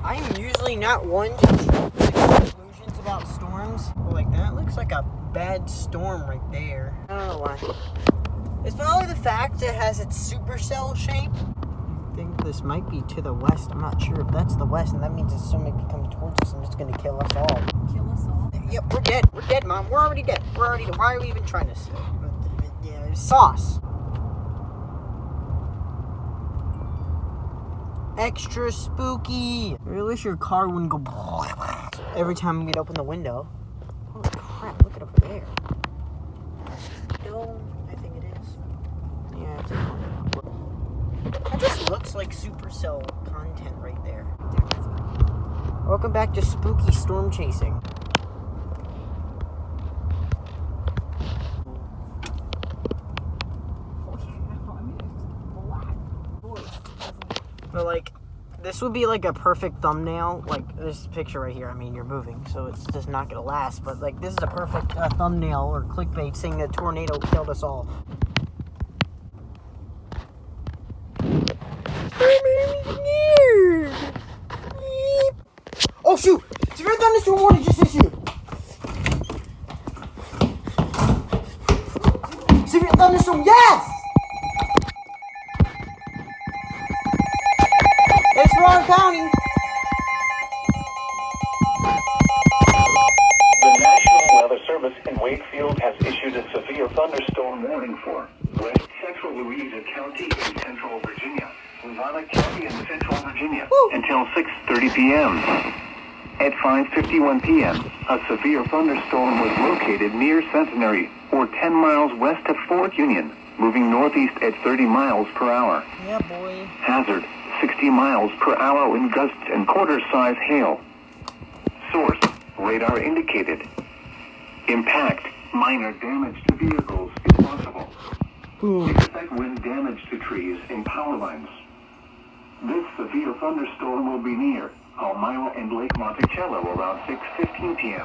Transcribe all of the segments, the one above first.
I'm usually not one to make conclusions about storms, but like that looks like a bad storm right there. I don't know why. It's probably the fact it has its supercell shape. I think this might be to the west. I'm not sure if that's the west, and that means it's still might be coming towards us and it's gonna kill us all. Kill us all? Yep, we're dead. We're dead, Mom. We're already dead. We're already dead. Why are we even trying to see? Yeah, sauce. Extra spooky. I really wish your car wouldn't go every time we'd open the window. Holy crap, look at over there. No, I think it is. Yeah, it's a... That just looks like Supercell content right there. Welcome back to spooky storm chasing. But like, this would be like a perfect thumbnail. Like this picture right here. I mean, you're moving, so it's just not gonna last. But like, this is a perfect thumbnail or clickbait saying that tornado killed us all. Oh shoot! Severe thunderstorm warning just issued. Severe thunderstorm, yes! It's Ron County. The National Weather Service in Wakefield has issued a severe thunderstorm warning for West Central Louisa County in Central Virginia, Louisa County in Central Virginia, until 6:30 p.m. At 5:51 p.m., a severe thunderstorm was located near Centenary, or 10 miles west of Fort Union, moving northeast at 30 miles per hour. Yeah, boy. Hazard, 60 miles per hour in gusts and quarter-size hail. Source, radar indicated. Impact, minor damage to vehicles is possible. Expect wind damage to trees and power lines. This severe thunderstorm will be near Elmira and Lake Monticello around 6:15 p.m.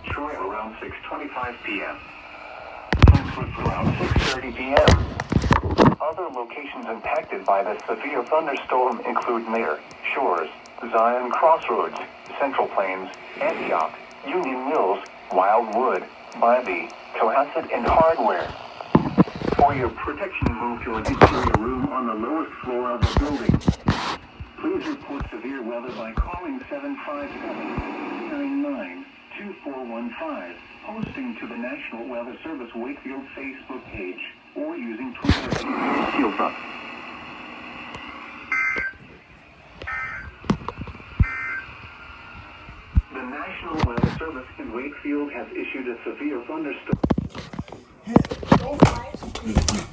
Troy around 6:25 p.m. Frankfurt around 6:30 p.m. Other locations impacted by the severe thunderstorm include Mayor, Shores, Zion Crossroads, Central Plains, Antioch, Union Mills, Wildwood, Bybee, Cohasset, and Hardware. For your protection, move to an interior room on the lowest floor of the building. Please report severe weather by calling 757-999-2415, posting to the National Weather Service Wakefield Facebook page, or using Twitter Field Up. The National Weather Service in Wakefield has issued a severe thunderstorm.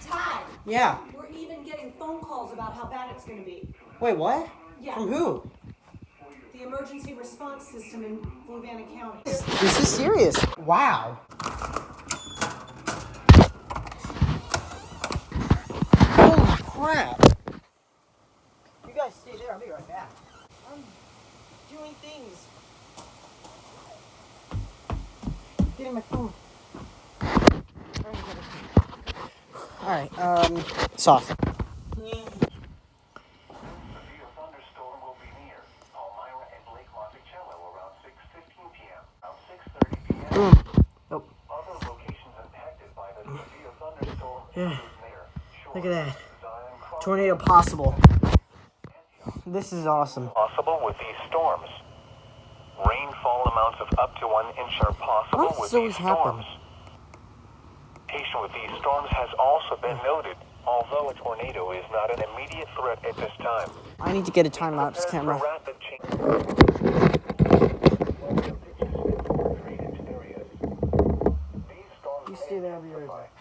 Ty, Yeah. we're even getting phone calls about how bad it's going to be. Wait, what? Yeah. From who? The emergency response system in Fluvanna County. This is serious. Wow. Holy crap. You guys stay there. I'll be right back. I'm doing things. Getting my phone. Alright, sauce. Nope. Other locations impacted by the severe thunderstorm Yeah. Look at that. Tornado possible. This is awesome. Possible with these storms. Rainfall amounts of up to 1 inch are possible Why does with this always these happen? storms. Patient with these storms has also been noted, although a tornado is not an immediate threat at this time. I need to get a time-lapse camera. You stay there, I'll be right back.